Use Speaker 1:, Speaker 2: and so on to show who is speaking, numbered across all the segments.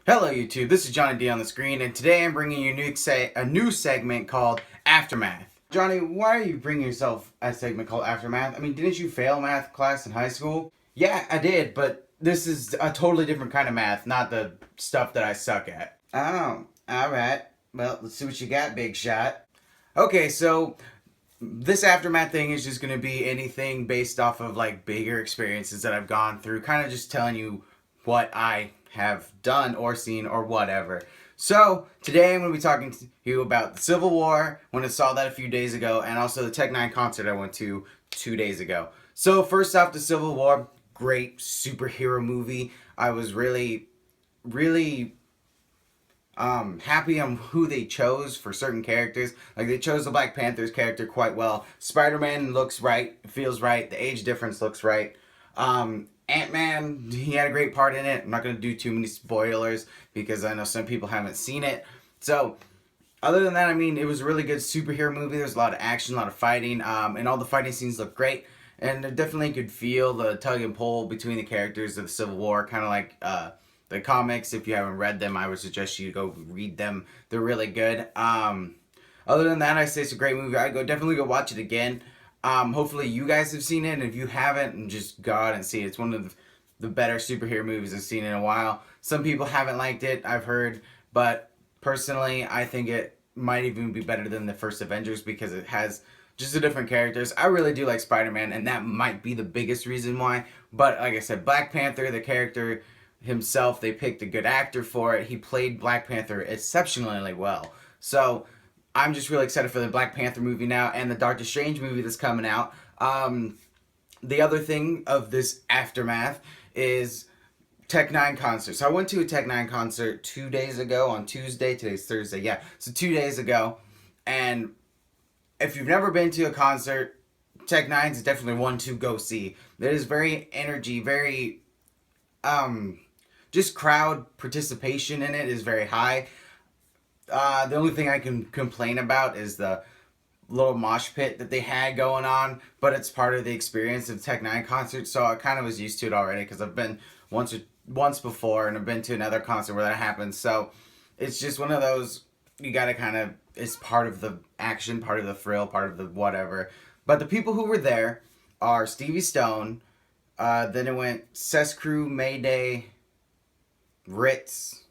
Speaker 1: Hello YouTube, this is Johnny D on the screen, and today I'm bringing you a new segment called Aftermath. Johnny, why are you bringing yourself a segment called Aftermath? I mean, didn't you fail math class in high school? Yeah, I did, but this is a totally different kind of math, not the stuff that I suck at. Oh, alright. Well, let's see what you got, big shot. Okay, so this Aftermath thing is just going to be anything based off of like bigger experiences that I've gone through, kind of just telling you what I have done or seen or whatever. So today I'm going to be talking to you about the Civil War, when I saw that a few days ago, and also the N9ne concert I went to 2 days ago. So first off, the Civil War, great superhero movie. I was really happy on who they chose for certain characters. Like, they chose the Black Panther's character quite well. Spider-Man looks right, feels right, the age difference looks right. Ant-Man, he had a great part in it. I'm not going to do too many spoilers because I know some people haven't seen it. So, other than that, I mean, it was a really good superhero movie. There's a lot of action, a lot of fighting, and all the fighting scenes look great. And I definitely could feel the tug and pull between the characters of the Civil War, kind of like the comics. If you haven't read them, I would suggest you go read them. They're really good. Other than that, I say it's a great movie. I'd definitely go watch it again. Hopefully you guys have seen it, and if you haven't, just go out and see it. It's one of the better superhero movies I've seen in a while. Some people haven't liked it, I've heard, but personally, I think it might even be better than the first Avengers because it has just the different characters. I really do like Spider-Man, and that might be the biggest reason why. But like I said, Black Panther, the character himself, they picked a good actor for it. He played Black Panther exceptionally well. So I'm just really excited for the Black Panther movie now, and the Doctor Strange movie that's coming out. The other thing of this Aftermath is N9ne concert. So I went to a N9ne concert 2 days ago on Tuesday. Today's Thursday. Yeah, so 2 days ago. And if you've never been to a concert, N9ne is definitely one to go see. There is very energy, very just crowd participation in it is very high. The only thing I can complain about is the little mosh pit that they had going on, but it's part of the experience of N9ne concert, so I kind of was used to it already because I've been once before, and I've been to another concert where that happens. So it's just one of those, you gotta kind of, it's part of the action, part of the thrill, part of the whatever. But the people who were there are Stevie Stone, then it went Cess Crew, Mayday, Ritz,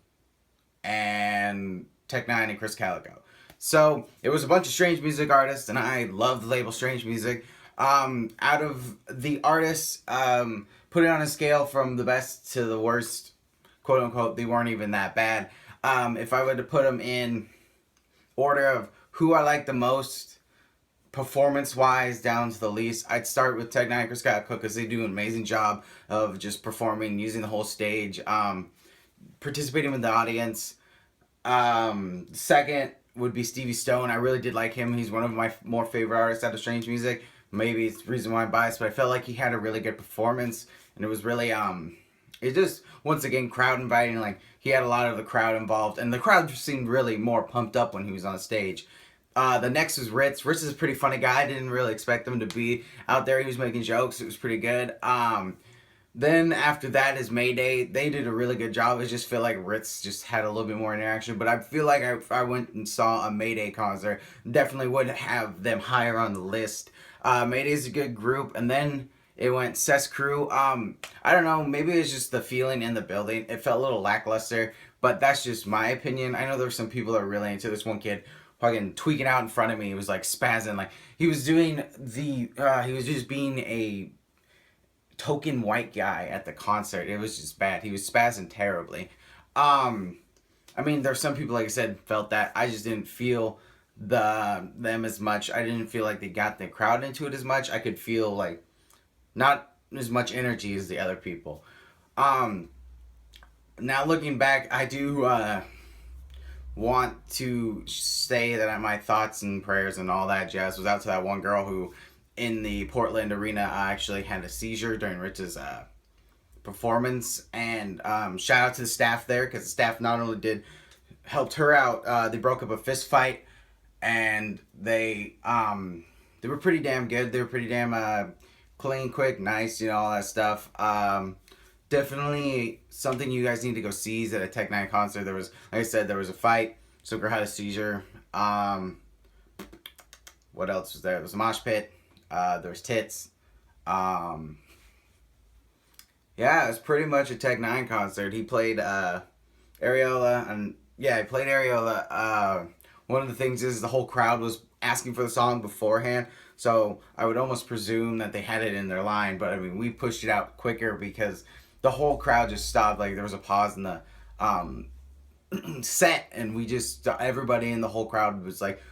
Speaker 1: and N9ne and Chris Calico. So it was a bunch of Strange Music artists, and I love the label Strange Music. Out of the artists, put it on a scale from the best to the worst, quote unquote, they weren't even that bad. If I were to put them in order of who I like the most, performance wise down to the least, I'd start with N9ne and Chris Calico because they do an amazing job of just performing, using the whole stage, participating with the audience. Second would be Stevie Stone. I really did like him. He's one of my more favorite artists out of Strange Music. Maybe it's the reason why I'm biased, but I felt like he had a really good performance, and it was really it just, once again, crowd inviting. Like, he had a lot of the crowd involved, and the crowd just seemed really more pumped up when he was on stage. The next was Ritz. Ritz is a pretty funny guy. I didn't really expect him to be out there. He was making jokes. It was pretty good. Then after that is Mayday. They did a really good job. I just feel like Ritz just had a little bit more interaction. But I feel like if I went and saw a Mayday concert, definitely would have them higher on the list. Mayday's a good group. And then it went Cess Crew. I don't know. Maybe it's just the feeling in the building. It felt a little lackluster. But that's just my opinion. I know there were some people that were really into this. One kid fucking tweaking out in front of me. He was like spazzing. Like, he was doing the, he was just being a token white guy at the concert. It was just bad. He was spazzing terribly. I mean, there's some people, like I said, felt that. I just didn't feel them as much. I didn't feel like they got the crowd into it as much. I could feel like not as much energy as the other people. Now looking back, I do want to say that my thoughts and prayers and all that jazz was out to that one girl who in the Portland arena actually had a seizure during Ritz's performance. And shout out to the staff there, because the staff not only helped her out, they broke up a fist fight, and they were pretty damn good. They were pretty damn clean, quick, nice, all that stuff. Definitely something you guys need to go see at a Tech N9ne concert. There was, like I said, there was a fight. Sugar had a seizure. What else was there? There was a mosh pit. There was tits. Um, yeah, it was pretty much a Tech N9ne concert. He played Areola, and yeah, he played Areola. One of the things is the whole crowd was asking for the song beforehand, so I would almost presume that they had it in their line. But I mean, we pushed it out quicker because the whole crowd just stopped. Like there was a pause in the set, and we just everybody in the whole crowd was like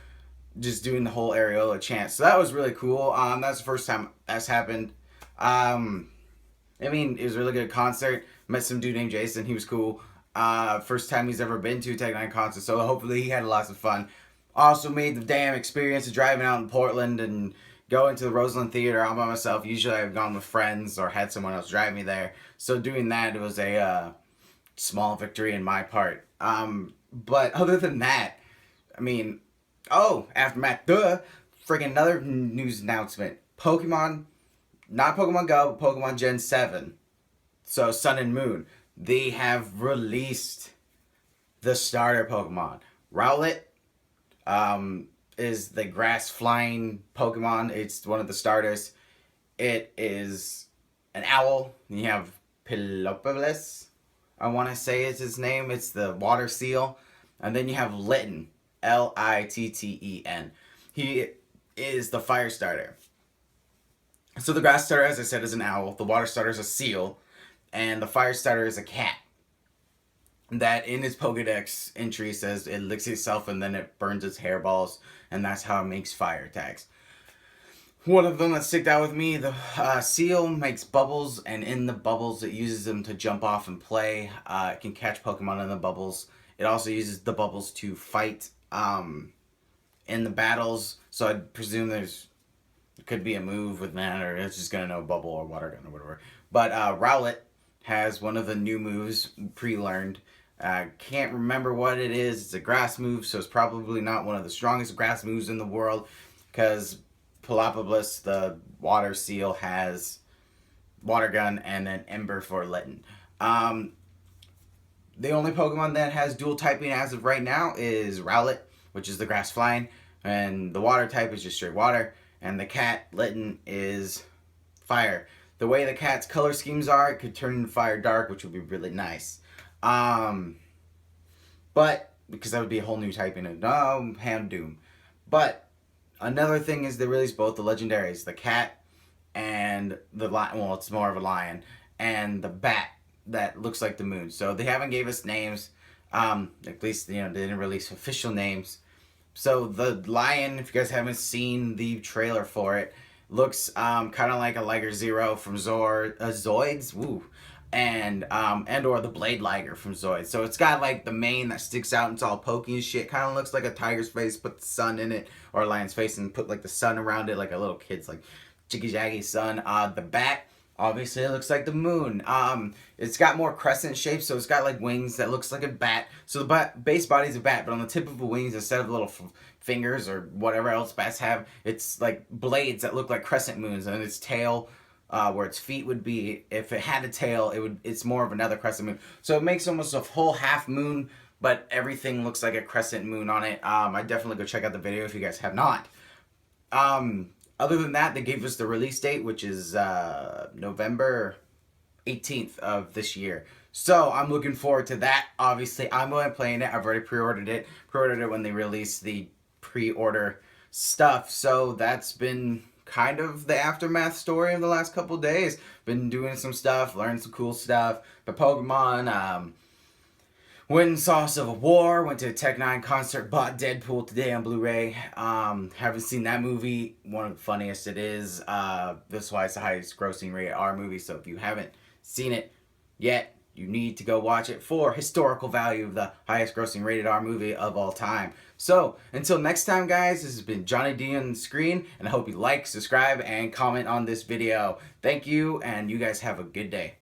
Speaker 1: just doing the whole Areola chant. So that was really cool. That's the first time that's happened. I mean, it was a really good concert. Met some dude named Jason. He was cool. First time he's ever been to a Tech N9ne concert, so hopefully he had lots of fun. Also made the damn experience of driving out in Portland and going to the Roseland Theater all by myself. Usually I've gone with friends or had someone else drive me there. So doing that, it was a small victory in my part. But other than that, I mean, oh, aftermath, freaking another news announcement. Pokemon, not Pokemon Go, but Pokemon Gen 7. So Sun and Moon. They have released the starter Pokemon. Rowlet is the grass flying Pokemon. It's one of the starters. It is an owl. You have Pilopolis, I want to say is his name. It's the water seal. And then you have Litten. Litten. He is the fire starter. So the grass starter, as I said, is an owl. The water starter is a seal. And the fire starter is a cat. That in its Pokedex entry says it licks itself and then it burns its hairballs. And that's how it makes fire attacks. One of them that sticked out with me, the seal makes bubbles. And in the bubbles, it uses them to jump off and play. It can catch Pokemon in the bubbles. It also uses the bubbles to fight in the battles. So I presume could be a move with that, or it's just gonna know bubble or water gun or whatever. But Rowlet has one of the new moves pre-learned. Can't remember what it is. It's a grass move, so it's probably not one of the strongest grass moves in the world, because Pilopolis, the water seal, has water gun and then Ember for Litten. The only Pokemon that has dual typing as of right now is Rowlet, which is the grass flying, and the water type is just straight water, and the cat, Litten, is fire. The way the cat's color schemes are, it could turn into fire dark, which would be really nice. But, because that would be a whole new typing of Houndoom. But, another thing is they released both the legendaries, the cat and the lion, well, it's more of a lion, and the bat that looks like the moon. So they haven't gave us names, at least, they didn't release official names. So the lion, if you guys haven't seen the trailer for it, looks kind of like a Liger Zero from Zoids, woo, and or the Blade Liger from Zoids. So it's got like the mane that sticks out and it's all pokey and shit. Kind of looks like a tiger's face, put the sun in it, or a lion's face and put like the sun around it, like a little kid's like jiggy jaggy sun. The bat, obviously it looks like the moon. It's got more crescent shape, so it's got like wings that looks like a bat. So the base body's a bat, but on the tip of the wings, instead of little fingers or whatever else bats have, it's like blades that look like crescent moons. And its tail, where its feet would be, if it had a tail, it's more of another crescent moon. So it makes almost a whole half moon, but everything looks like a crescent moon on it. I definitely go check out the video if you guys have not. Other than that, they gave us the release date, which is November 18th of this year. So I'm looking forward to that. Obviously, I'm going to be playing it. I've already pre-ordered it. Pre-ordered it when they released the pre-order stuff. So that's been kind of the aftermath story of the last couple days. Been doing some stuff, learned some cool stuff. But Pokemon, went and saw Civil War, went to a Tech N9ne concert, bought Deadpool today on Blu-ray. Haven't seen that movie. One of the funniest it is. That's why it's the highest grossing rated R movie. So if you haven't seen it yet, you need to go watch it for historical value of the highest grossing rated R movie of all time. So until next time, guys, this has been Johnny D on the screen, and I hope you like, subscribe, and comment on this video. Thank you, and you guys have a good day.